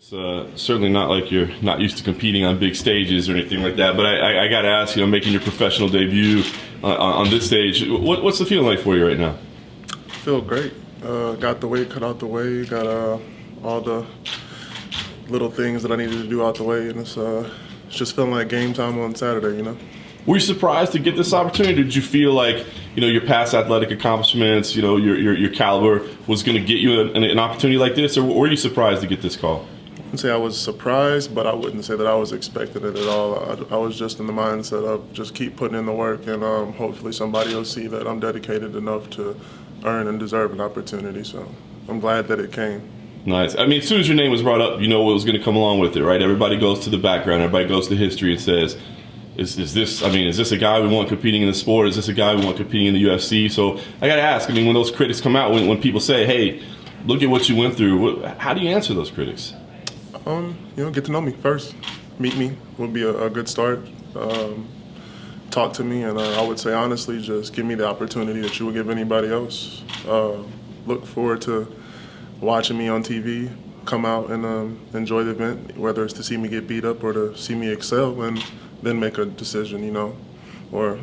It's certainly not like you're not used to competing on big stages or anything like that, but I got to ask, making your professional debut on this stage, what's the feeling like for you right now? I feel great. Got the weight cut out the way, got all the little things that I needed to do out the way, and it's just feeling like game time on Saturday. Were you surprised to get this opportunity? Did you feel like, your past athletic accomplishments, your caliber was going to get you an opportunity like this, or were you surprised to get this call? I wouldn't say I was surprised, but I wouldn't say that I was expecting it at all. I was just in the mindset of just keep putting in the work, and hopefully somebody will see that I'm dedicated enough to earn and deserve an opportunity. So I'm glad that it came. Nice. I mean, as soon as your name was brought up, you know what was going to come along with it, right? Everybody goes to the background. Everybody goes to history and says, is this a guy we want competing in the sport? Is this a guy we want competing in the UFC? So I got to ask, when those critics come out, when people say, hey, look at what you went through, how do you answer those critics? Get to know me first. Meet me would be a good start. Talk to me, and I would say honestly, just give me the opportunity that you would give anybody else. Look forward to watching me on TV, come out and enjoy the event, whether it's to see me get beat up or to see me excel, and then make a decision, or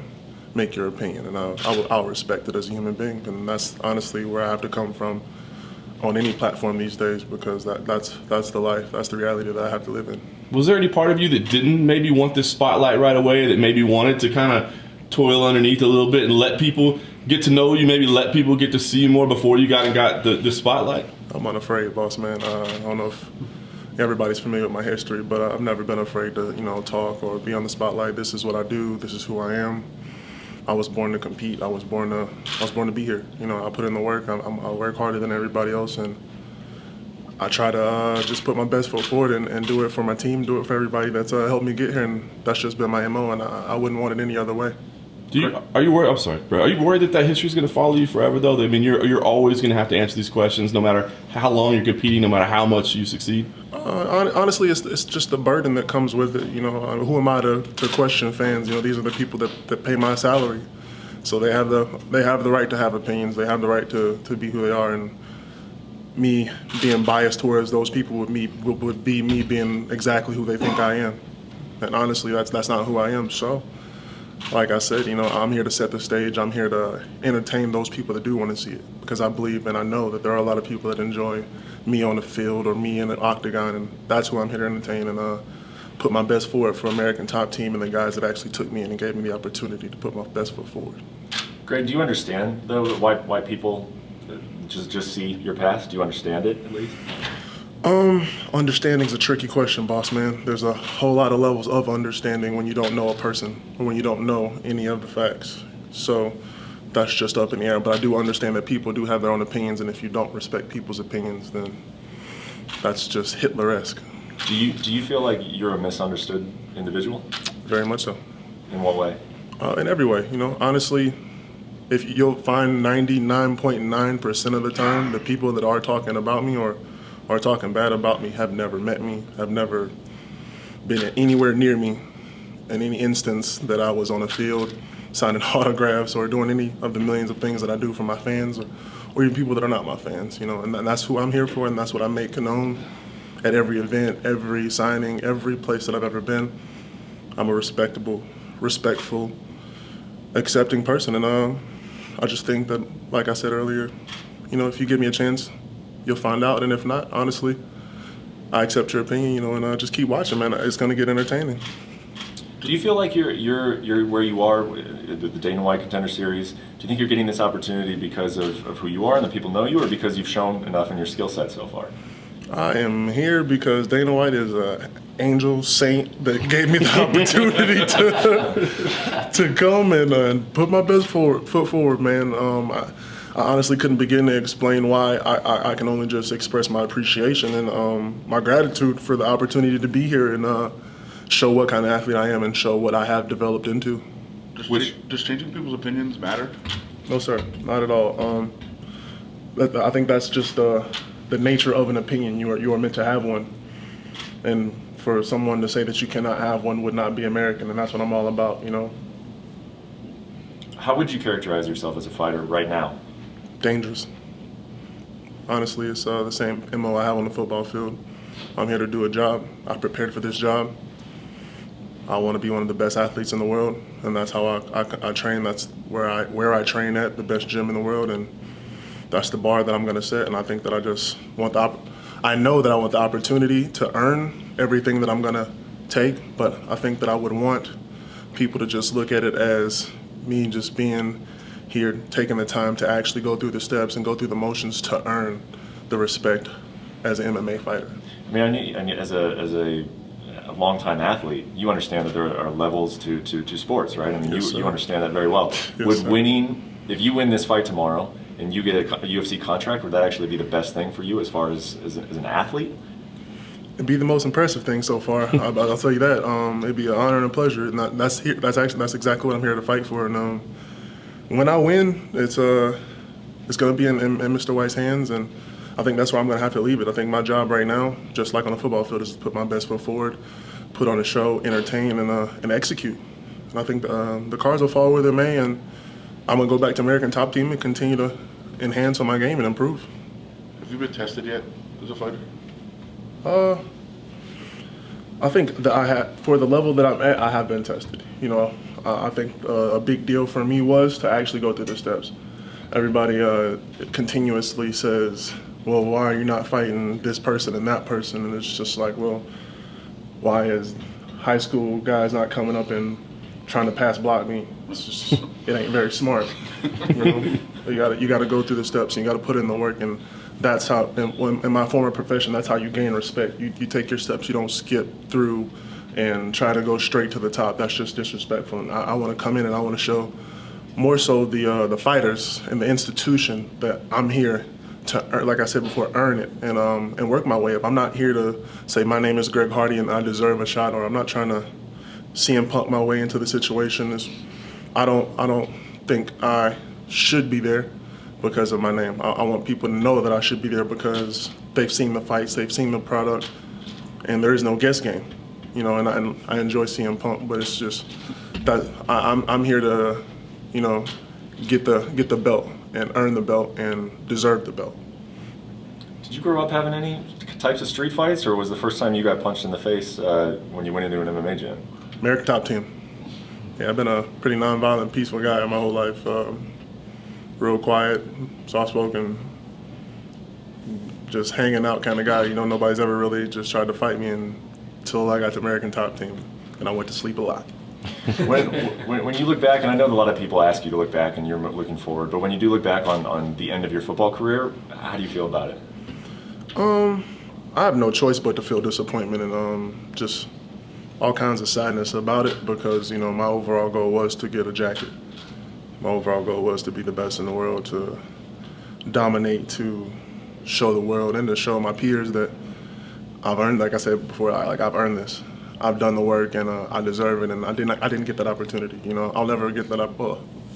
make your opinion. And I'll respect it as a human being, and that's honestly where I have to come from on any platform these days, because that's the life, that's the reality that I have to live in. Was there any part of you that didn't maybe want this spotlight right away, that maybe wanted to kind of toil underneath a little bit and let people get to know you, maybe let people get to see you more before you got the spotlight? I'm unafraid, boss man. I don't know if everybody's familiar with my history, but I've never been afraid to talk or be on the spotlight. This is what I do. This is who I am. I was born to compete. I was born to be here. I put in the work. I work harder than everybody else, and I try to just put my best foot forward and do it for my team, do it for everybody that's helped me get here, and that's just been my MO, and I wouldn't want it any other way. Are you worried? I'm sorry, bro. Are you worried that history is going to follow you forever, though? You're always going to have to answer these questions, no matter how long you're competing, no matter how much you succeed. Honestly, it's just the burden that comes with it. Who am I to question fans? These are the people that pay my salary, so they have the right to have opinions. They have the right to be who they are, and me being biased towards those people would be me being exactly who they think I am. And honestly, that's not who I am. So, like I said, I'm here to set the stage. I'm here to entertain those people that do want to see it, because I believe and I know that there are a lot of people that enjoy me on the field or me in the octagon, and that's who I'm here to entertain and put my best forward for American Top Team and the guys that actually took me in and gave me the opportunity to put my best foot forward. Greg, do you understand though why people just see your past? Do you understand it at least? Understanding's a tricky question, boss man. There's a whole lot of levels of understanding when you don't know a person or when you don't know any of the facts. So that's just up in the air. But I do understand that people do have their own opinions, and if you don't respect people's opinions, then that's just Hitler-esque. Do you feel like you're a misunderstood individual? Very much so. In what way? In every way. Honestly, if you'll find 99.9% of the time, the people that are talking about me or are talking bad about me have never met me, have never been anywhere near me in any instance that I was on a field signing autographs or doing any of the millions of things that I do for my fans or even people that are not my fans, and that's who I'm here for, and that's what I make known at every event, every signing, every place that I've ever been. I'm a respectful, accepting person, and I just think that, like I said earlier, if you give me a chance, you'll find out, and if not, honestly, I accept your opinion, and just keep watching, man. It's going to get entertaining. Do you feel like you're where you are, the Dana White Contender Series? Do you think you're getting this opportunity because of who you are and the people know you, or because you've shown enough in your skill set so far? I am here because Dana White is an angel saint that gave me the opportunity to come and put my best foot forward, man. I honestly couldn't begin to explain why. I can only just express my appreciation and my gratitude for the opportunity to be here and show what kind of athlete I am and show what I have developed into. Does changing people's opinions matter? No, sir, not at all. I think that's just the nature of an opinion. You are meant to have one, and for someone to say that you cannot have one would not be American, and that's what I'm all about. How would you characterize yourself as a fighter right now? Dangerous. Honestly, it's the same MO I have on the football field. I'm here to do a job. I prepared for this job. I want to be one of the best athletes in the world, and that's how I train. That's where I train at, the best gym in the world, and that's the bar that I'm going to set. And I think that I know that I want the opportunity to earn everything that I'm going to take, but I think that I would want people to just look at it as me just being here, taking the time to actually go through the steps and go through the motions to earn the respect as an MMA fighter. I mean, as a longtime athlete, you understand that there are levels to sports, right? I mean, Yes, you sir. understand that very well. Yes, Would sir. winning, if you win this fight tomorrow and you get a UFC contract, would that actually be the best thing for you as far as an athlete? It'd be the most impressive thing so far. I'll tell you that. It'd be an honor and a pleasure. And that's exactly what I'm here to fight for. And when I win, it's going to be in Mr. White's hands, and I think that's where I'm going to have to leave it. I think my job right now, just like on the football field, is to put my best foot forward, put on a show, entertain, and execute. And I think the cards will fall where they may, and I'm going to go back to American Top Team and continue to enhance on my game and improve. Have you been tested yet as a fighter? I think that for the level that I'm at, I have been tested. You know, I think a big deal for me was to actually go through the steps. Everybody continuously says, well, why are you not fighting this person and that person? And it's just like, well, why is high school guys not coming up and trying to pass block me? It's just, it ain't very smart. You know, you got to go through the steps and you got to put in the work, and that's how. In my former profession, that's how you gain respect. You take your steps. You don't skip through and try to go straight to the top. That's just disrespectful. And I want to come in and I want to show more so the fighters and the institution that I'm here to, like I said before, earn it and work my way up. I'm not here to say my name is Greg Hardy and I deserve a shot, or I'm not trying to CM Punk my way into the situation. I don't think I should be there because of my name. I want people to know that I should be there because they've seen the fights, they've seen the product, and there is no guess game. You know, and I enjoy CM Punk, but it's just that I'm here to, you know, get the belt and earn the belt and deserve the belt. Did you grow up having any types of street fights, or was the first time you got punched in the face when you went into an MMA gym? American Top Team. Yeah, I've been a pretty nonviolent, peaceful guy my whole life. Real quiet, soft-spoken, just hanging out kind of guy. You know, nobody's ever really just tried to fight me until I got to American Top Team, and I went to sleep a lot. When you look back, and I know that a lot of people ask you to look back and you're looking forward, but when you do look back on the end of your football career, how do you feel about it? I have no choice but to feel disappointment and just all kinds of sadness about it because, you know, my overall goal was to get a jacket. My overall goal was to be the best in the world, to dominate, to show the world and to show my peers that I've earned, like I said before, I've earned this. I've done the work and I deserve it, and I didn't get that opportunity. You know, I'll never get that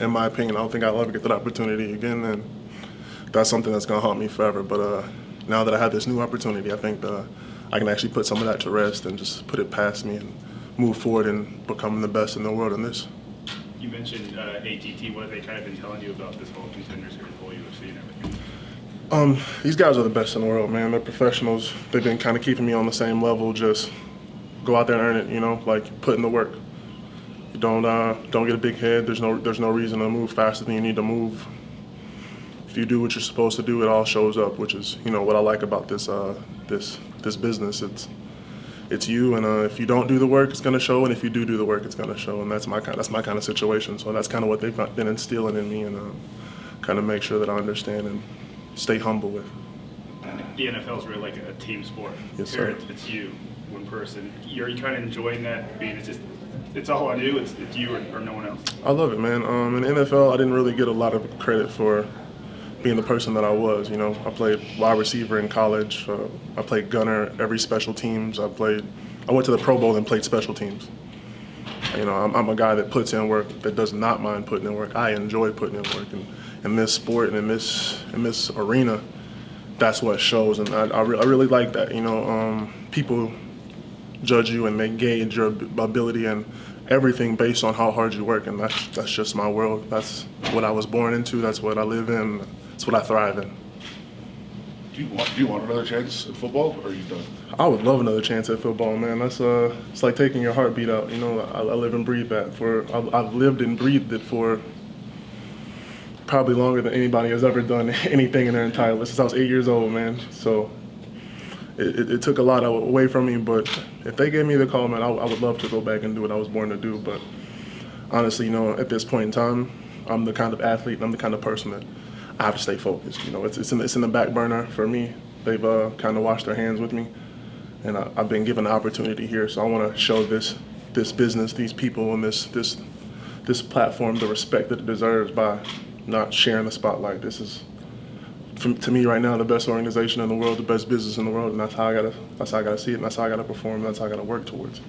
in my opinion, I don't think I'll ever get that opportunity again, and that's something that's gonna haunt me forever. But now that I have this new opportunity, I think I can actually put some of that to rest and just put it past me and move forward and becoming the best in the world in this. You mentioned ATT. What have they kind of been telling you about this whole Contender series, whole UFC and everything? These guys are the best in the world, man. They're professionals. They've been kind of keeping me on the same level. Just go out there and earn it, you know, like put in the work. You don't get a big head. There's no reason to move faster than you need to move. If you do what you're supposed to do, it all shows up, which is, you know, what I like about this business. It's you, and if you don't do the work, it's gonna show, and if you do the work, it's gonna show, and that's my kind of situation. So that's kind of what they've been instilling in me, and kind of make sure that I understand and stay humble with. The NFL is really like a team sport. Yes, Here sir. it's you, one person. Are you kind of enjoying that? I mean, it's all on you. It's you or no one else. I love it, man. In the NFL, I didn't really get a lot of credit for being the person that I was. You know, I played wide receiver in college. I played gunner, every special teams. I went to the Pro Bowl and played special teams. You know, I'm a guy that puts in work, that does not mind putting in work. I enjoy putting in work, and in this sport and in this arena, that's what shows. And I really like that. You know, people judge you and they gauge your ability and everything based on how hard you work, and that's just my world. That's what I was born into. That's what I live in. That's what I thrive in. Do you want another chance at football, or are you done? I would love another chance at football, man. That's it's like taking your heartbeat out. You know, I live and breathe that. I've lived and breathed it for probably longer than anybody has ever done anything in their entire life since I was 8 years old, man. So it took a lot away from me, but if they gave me the call, man, I would love to go back and do what I was born to do. But honestly, you know, at this point in time, I'm the kind of athlete and I'm the kind of person that I have to stay focused. You know, it's in the back burner for me. They've kind of washed their hands with me, and I've been given the opportunity here. So I want to show this business, these people, and this platform the respect that it deserves by not sharing the spotlight. This is, to me right now, the best organization in the world, the best business in the world, and that's how I gotta see it, and that's how I gotta perform, and that's how I gotta work towards it.